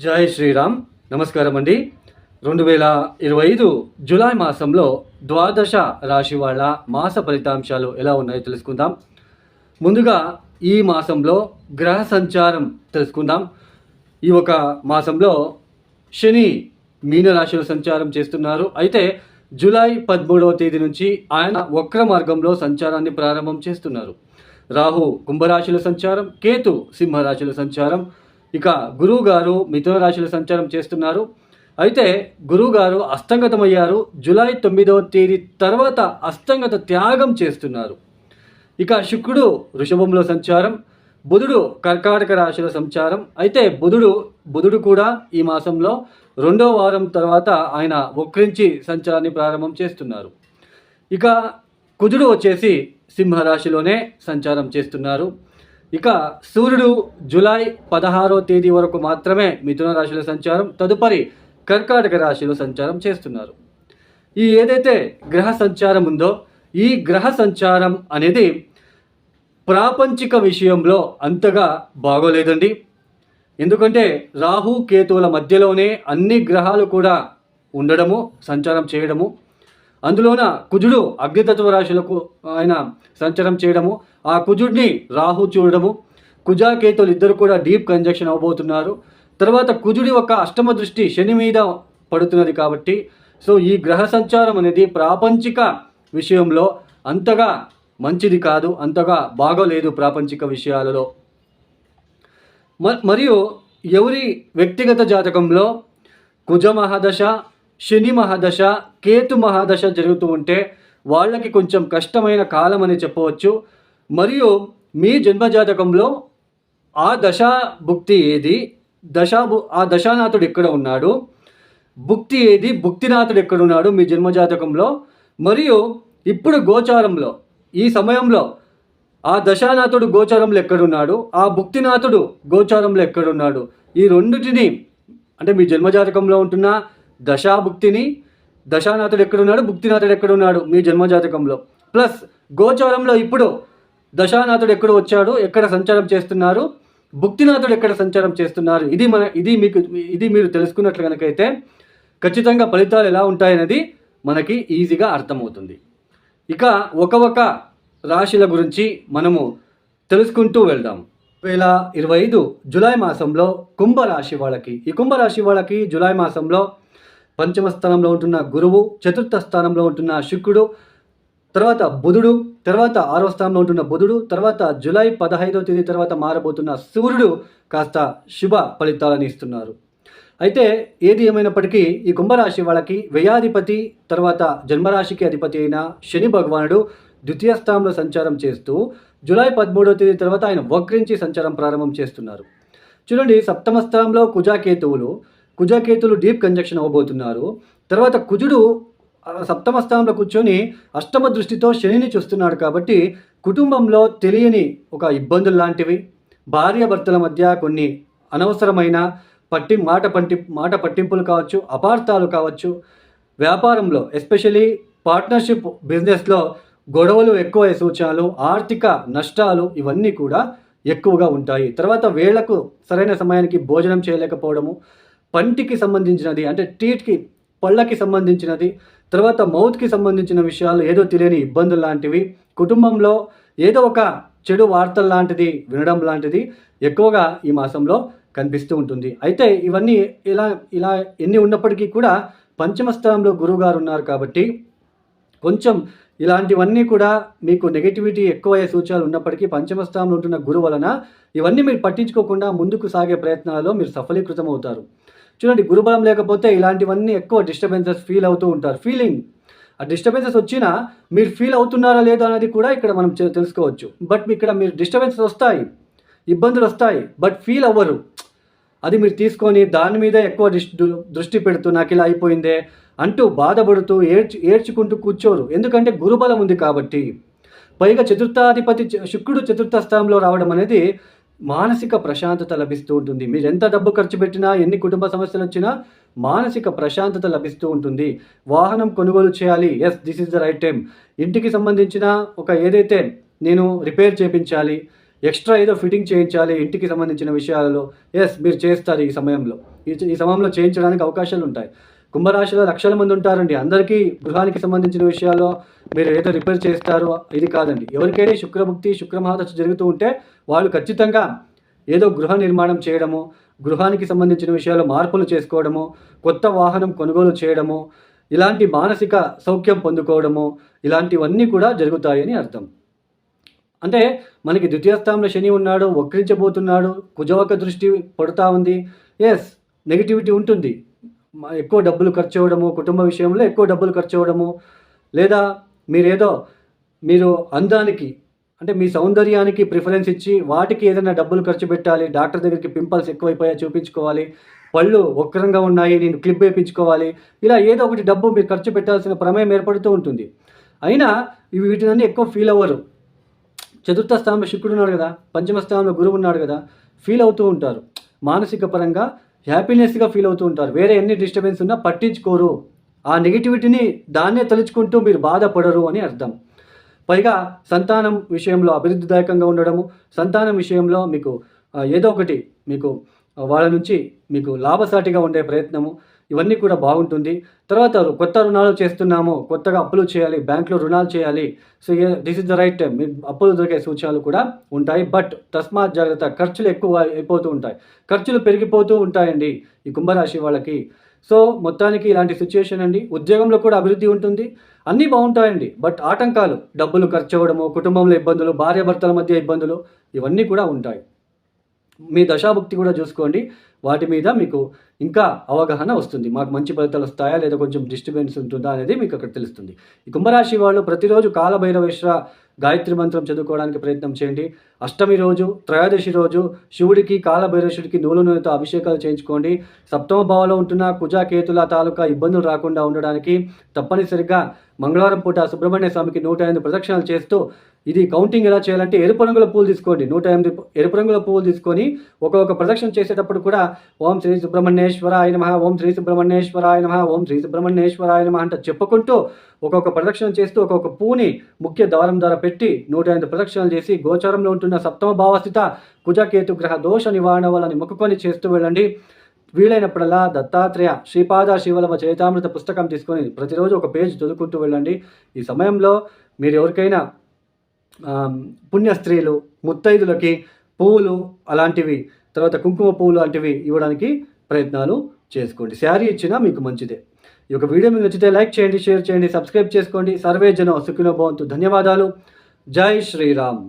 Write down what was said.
జై శ్రీరామ్. నమస్కారం అండి. 2025 జూలై మాసంలో ద్వాదశ రాశి వాళ్ళ మాస ఫలితాంశాలు ఎలా ఉన్నాయో తెలుసుకుందాం. ముందుగా ఈ మాసంలో గ్రహ సంచారం తెలుసుకుందాం. ఈ ఒక మాసంలో శని మీనరాశిలో సంచారం చేస్తున్నారు. అయితే జూలై 13వ తేదీ నుంచి ఆయన వక్ర మార్గంలో సంచారాన్ని ప్రారంభం చేస్తున్నారు. రాహు కుంభరాశిలో సంచారం, కేతు సింహరాశిలో సంచారం, ఇక గురువు గారు మిథున రాశిలో సంచారం చేస్తున్నారు. అయితే గురువు గారు అస్తంగతమయ్యారు. జూలై 9వ తేదీ తర్వాత అస్తంగత త్యాగం చేస్తున్నారు. ఇక శుక్రుడు వృషభంలో సంచారం, బుధుడు కర్కాటక రాశిలో సంచారం. అయితే బుధుడు కూడా ఈ మాసంలో రెండో వారం తర్వాత ఆయన వక్రించి సంచారాన్ని ప్రారంభం చేస్తున్నారు. ఇక కుజుడు వచ్చేసి సింహరాశిలోనే సంచారం చేస్తున్నారు. ఇక సూర్యుడు జూలై 16వ తేదీ వరకు మాత్రమే మిథున రాశిలో సంచారం, తదుపరి కర్కాటక రాశిలో సంచారం చేస్తున్నారు. ఈ ఏదైతే గ్రహ సంచారం ఉందో ఈ గ్రహ సంచారం అనేది ప్రాపంచిక విషయంలో అంతగా బాగోలేదండి. ఎందుకంటే రాహు కేతువుల మధ్యలోనే అన్ని గ్రహాలు కూడా ఉండడము, సంచారం చేయడము, అందులోన కుజుడు అగ్నితత్వ రాశులకు ఆయన సంచారం చేయడము, ఆ కుజుడిని రాహు చూడడము, కుజాకేతువులు ఇద్దరు కూడా డీప్ కంజక్షన్ అవబోతున్నారు. తర్వాత కుజుడి ఒక అష్టమ దృష్టి శని మీద పడుతున్నది కాబట్టి సో ఈ గ్రహ సంచారం అనేది ప్రాపంచిక విషయంలో అంతగా మంచిది కాదు, అంతగా బాగోలేదు ప్రాపంచిక విషయాలలో. మరియు ఎవరి వ్యక్తిగత జాతకంలో కుజ మహాదశ, శని మహాదశ, కేతు మహాదశ జరుగుతూ ఉంటే వాళ్ళకి కొంచెం కష్టమైన కాలం అని చెప్పవచ్చు. మరియు మీ జన్మజాతకంలో ఆ దశా భుక్తి ఏది, ఆ దశానాథుడు ఎక్కడ ఉన్నాడు, భుక్తి ఏది, భుక్తినాథుడు ఎక్కడున్నాడు మీ జన్మజాతకంలో, మరియు ఇప్పుడు గోచారంలో ఈ సమయంలో ఆ దశానాథుడు గోచారంలో ఎక్కడున్నాడు, ఆ భుక్తినాథుడు గోచారంలో ఎక్కడున్నాడు, ఈ రెండిటిని అంటే మీ జన్మజాతకంలో ఉంటున్న దశాభుక్తిని, దశానాథుడు ఎక్కడున్నాడు, భుక్తినాథుడు ఎక్కడున్నాడు మీ జన్మజాతకంలో, ప్లస్ గోచారంలో ఇప్పుడు దశానాథుడు ఎక్కడ వచ్చాడు, ఎక్కడ సంచారం చేస్తున్నారు, భుక్తినాథుడు ఎక్కడ సంచారం చేస్తున్నారు, ఇది మీరు తెలుసుకున్నట్లు కనుకైతే ఖచ్చితంగా ఫలితాలు ఎలా ఉంటాయనేది మనకి ఈజీగా అర్థమవుతుంది. ఇక ఒక రాశుల గురించి మనము తెలుసుకుంటూ వెళ్దాం. 2025 జూలై మాసంలో కుంభరాశి వాళ్ళకి, ఈ కుంభరాశి వాళ్ళకి జూలై మాసంలో పంచమ స్థానంలో ఉంటున్న గురువు, చతుర్థ స్థానంలో ఉంటున్న శుక్రుడు, తర్వాత బుధుడు, తర్వాత 6వ స్థానంలో ఉంటున్న బుధుడు, తర్వాత జూలై 15వ తేదీ తర్వాత మారబోతున్న సూర్యుడు కాస్త శుభ ఫలితాలను ఇస్తున్నారు. అయితే ఏది ఏమైనప్పటికీ ఈ కుంభరాశి వాళ్ళకి వ్యయాధిపతి తర్వాత జన్మరాశికి అధిపతి అయిన శని భగవానుడు ద్వితీయ స్థానంలో సంచారం చేస్తూ జూలై 13వ తేదీ తర్వాత ఆయన వక్రించి సంచారం ప్రారంభం చేస్తున్నారు. చూడండి, సప్తమ స్థానంలో కుజాకేతువులు డీప్ కంజక్షన్ అవ్వబోతున్నారు. తర్వాత కుజుడు సప్తమ స్థానంలో కూర్చొని అష్టమ దృష్టితో శనిని చూస్తున్నాడు కాబట్టి కుటుంబంలో తెలియని ఒక ఇబ్బందులు లాంటివి, భార్యాభర్తల మధ్య కొన్ని అనవసరమైన మాట పట్టింపులు కావచ్చు, అపార్థాలు కావచ్చు, వ్యాపారంలో ఎస్పెషలీ పార్ట్నర్షిప్ బిజినెస్లో గొడవలు ఎక్కువ సూచనలు, ఆర్థిక నష్టాలు ఇవన్నీ కూడా ఎక్కువగా ఉంటాయి. తర్వాత వేళకు సరైన సమయానికి భోజనం చేయలేకపోవడము, పంటికి సంబంధించినది అంటే టీత్కి పళ్ళకి సంబంధించినది, తర్వాత మౌత్కి సంబంధించిన విషయాలు ఏదో తెలియని ఇబ్బందులు లాంటివి, కుటుంబంలో ఏదో ఒక చెడు వార్తలు లాంటిది వినడం లాంటిది ఎక్కువగా ఈ మాసంలో కనిపిస్తూ ఉంటుంది. అయితే ఇవన్నీ ఇలా ఎన్ని ఉన్నప్పటికీ కూడా పంచమ స్థానంలో గురువుగారు ఉన్నారు కాబట్టి కొంచెం ఇలాంటివన్నీ కూడా మీకు నెగిటివిటీ ఎక్కువయ్యే సూచనలు ఉన్నప్పటికీ పంచమ స్థానంలో ఉంటున్న గురువు వలన ఇవన్నీ మీరు పట్టించుకోకుండా ముందుకు సాగే ప్రయత్నాలలో మీరు సఫలీకృతం అవుతారు. చూడండి, గురుబలం లేకపోతే ఇలాంటివన్నీ ఎక్కువ డిస్టర్బెన్సెస్ ఫీల్ అవుతూ ఉంటారు. ఆ డిస్టర్బెన్సెస్ వచ్చినా మీరు ఫీల్ అవుతున్నారా లేదా అనేది కూడా ఇక్కడ మనం తెలుసుకోవచ్చు. బట్ ఇక్కడ మీరు డిస్టర్బెన్సెస్ వస్తాయి, ఇబ్బందులు వస్తాయి, బట్ ఫీల్ అవ్వరు. అది మీరు తీసుకొని దాని మీద ఎక్కువ దృష్టి పెడుతూ నాకు ఇలా అయిపోయిందే అంటూ బాధపడుతూ ఏడ్చుకుంటూ కూర్చోరు. ఎందుకంటే గురుబలం ఉంది కాబట్టి. పైగా చతుర్థాధిపతి శుక్రుడు చతుర్థ స్థానంలో రావడం అనేది మానసిక ప్రశాంతత లభిస్తూ ఉంటుంది. మీరు ఎంత డబ్బు ఖర్చు పెట్టినా, ఎన్ని కుటుంబ సమస్యలు వచ్చినా మానసిక ప్రశాంతత లభిస్తూ ఉంటుంది. వాహనం కొనుగోలు చేయాలి, yes this is the right time. ఇంటికి సంబంధించిన ఏదైతే నేను రిపేర్ చేయించాలి, ఎక్స్ట్రా ఏదో ఫిట్టింగ్ చేయించాలి ఇంటికి సంబంధించిన విషయాలలో, మీరు చేస్తారు ఈ సమయంలో. ఈ సమయంలో చేయించడానికి అవకాశాలు ఉంటాయి. కుంభరాశిలో లక్షల మంది ఉంటారండి. అందరికీ గృహానికి సంబంధించిన విషయాల్లో మీరు ఏదో రిపేర్ చేస్తారు ఇది కాదండి. ఎవరికైనా శుక్రభుక్తి, శుక్రమహాదశ జరుగుతూ ఉంటే వాళ్ళు ఖచ్చితంగా ఏదో గృహ నిర్మాణం చేయడము, గృహానికి సంబంధించిన విషయాల్లో మార్పులు చేసుకోవడము, కొత్త వాహనం కొనుగోలు చేయడము, ఇలాంటి మానసిక సౌఖ్యం పొందుకోవడము, ఇలాంటివన్నీ కూడా జరుగుతాయని అర్థం. అంటే మనకి ద్వితీయ స్థానంలో శని ఉన్నాడు, వక్రించబోతున్నాడు, కుజవక దృష్టి పడుతూ ఉంది. నెగిటివిటీ ఉంటుంది. ఎక్కువ డబ్బులు ఖర్చు అవ్వడము, కుటుంబ విషయంలో ఎక్కువ డబ్బులు ఖర్చు అవ్వడము, లేదా మీరు అందానికి అంటే మీ సౌందర్యానికి ప్రిఫరెన్స్ ఇచ్చి వాటికి ఏదైనా డబ్బులు ఖర్చు పెట్టాలి. డాక్టర్ దగ్గరికి పింపుల్స్ ఎక్కువైపోయాయి చూపించుకోవాలి, పళ్ళు వక్రంగా ఉన్నాయి నేను క్లిప్ వేయించుకోవాలి, ఇలా ఏదో ఒకటి డబ్బు మీరు ఖర్చు పెట్టాల్సిన ప్రమేయం ఏర్పడుతూ ఉంటుంది. అయినా వీటినన్నీ ఎక్కువ ఫీల్ అవ్వరు. చతుర్థ స్థానంలో శుక్రుడు ఉన్నాడు కదా, పంచమ స్థానంలో గురువు ఉన్నాడు కదా, ఫీల్ అవుతూ ఉంటారు. మానసిక పరంగా హ్యాపీనెస్గా ఫీల్ అవుతూ ఉంటారు. వేరే ఎన్ని డిస్టర్బెన్స్ ఉన్నా పట్టించుకోరు. ఆ నెగిటివిటీని దాన్నే తలుచుకుంటూ మీరు బాధపడరు అని అర్థం. పైగా సంతానం విషయంలో అభివృద్ధిదాయకంగా ఉండడము, సంతానం విషయంలో మీకు ఏదో ఒకటి మీకు వాళ్ళ నుంచి మీకు లాభసాటిగా ఉండే ప్రయత్నము, ఇవన్నీ కూడా బాగుంటుంది. తర్వాత కొత్త రుణాలు చేస్తున్నాము, కొత్తగా అప్పులు చేయాలి, బ్యాంకులో రుణాలు చేయాలి. So this is the right time. మీకు అప్పులు దొరికే సూచనలు కూడా ఉంటాయి. బట్ తస్మాత్ జాగ్రత్త, ఖర్చులు ఎక్కువ అయిపోతూ ఉంటాయి, ఖర్చులు పెరిగిపోతూ ఉంటాయండి ఈ కుంభరాశి వాళ్ళకి. సో మొత్తానికి ఇలాంటి సిచ్యుయేషన్ అండి. ఉద్యోగంలో కూడా అభివృద్ధి ఉంటుంది, అన్నీ బాగుంటాయండి. బట్ ఆటంకాలు, డబ్బులు ఖర్చు అవ్వడము, కుటుంబంలో ఇబ్బందులు, భార్యాభర్తల మధ్య ఇబ్బందులు, ఇవన్నీ కూడా ఉంటాయి. మీ దశాభుక్తి కూడా చూసుకోండి, వాటి మీద మీకు ఇంకా అవగాహన వస్తుంది. మాకు మంచి ఫలితాలు వస్తాయా లేదా కొంచెం డిస్టర్బెన్స్ ఉంటుందా అనేది మీకు అక్కడ తెలుస్తుంది. ఈ కుంభరాశి వాళ్ళు ప్రతిరోజు కాలభైరవేశ్వర గాయత్రి మంత్రం చదువుకోవడానికి ప్రయత్నం చేయండి. అష్టమి రోజు, త్రయోదశి రోజు శివుడికి, కాలభైరవేశ్వరుడికి నూనెతో అభిషేకాలు చేయించుకోండి. సప్తమ భావంలో ఉంటున్న కుజకేతుల తాలూకా ఇబ్బందులు రాకుండా ఉండడానికి తప్పనిసరిగా మంగళవారం పూట సుబ్రహ్మణ్య స్వామికి 108 ప్రదక్షిణాలు చేస్తూ, ఇది కౌంటింగ్ ఎలా చేయాలంటే ఎరుపు రంగుల పూలు తీసుకోండి. 108 ఎరుపు రంగుల పువ్వులు తీసుకొని ఒక్కొక్క ప్రదక్షిణ చేసేటప్పుడు కూడా ఓం శ్రీ సుబ్రహ్మణ్యేశ్వరాయ నమః, ఓం శ్రీ సుబ్రహ్మణ్యేశ్వరాయ నమః, ఓం శ్రీ సుబ్రహ్మణ్యేశ్వరాయ నమః అంట చెప్పుకుంటూ ఒక్కొక్క ప్రదక్షిణ చేస్తూ ఒక్కొక్క పువ్వుని ముఖ్య ద్వారం ద్వారా పెట్టి 108 ప్రదక్షిణలు చేసి గోచారంలో ఉంటున్న సప్తమ భావస్థిత కుజకేతు గ్రహ దోష నివారణ వలని మొక్కుకొని చేస్తూ వెళ్ళండి. వీలైనప్పుడల్లా దత్తాత్రేయ శ్రీపాద శివలవ చరితామృత పుస్తకం తీసుకొని ప్రతిరోజు ఒక పేజ్ చదువుకుంటూ వెళ్ళండి. ఈ సమయంలో మీరు ఎవరికైనా పుణ్య స్త్రీలు, ముత్తైదులకి పువ్వులు అలాంటివి, తర్వాత కుంకుమ పువ్వులు లాంటివి ఇవ్వడానికి ప్రయత్నాలు చేసుకోండి. శారీ ఇచ్చినా మీకు మంచిదే. ఈ యొక్క వీడియో మీకు నచ్చితే లైక్ చేయండి, షేర్ చేయండి, సబ్స్క్రైబ్ చేసుకోండి. సర్వే జనం సుఖినో భవంతు. ధన్యవాదాలు. జై శ్రీరామ్.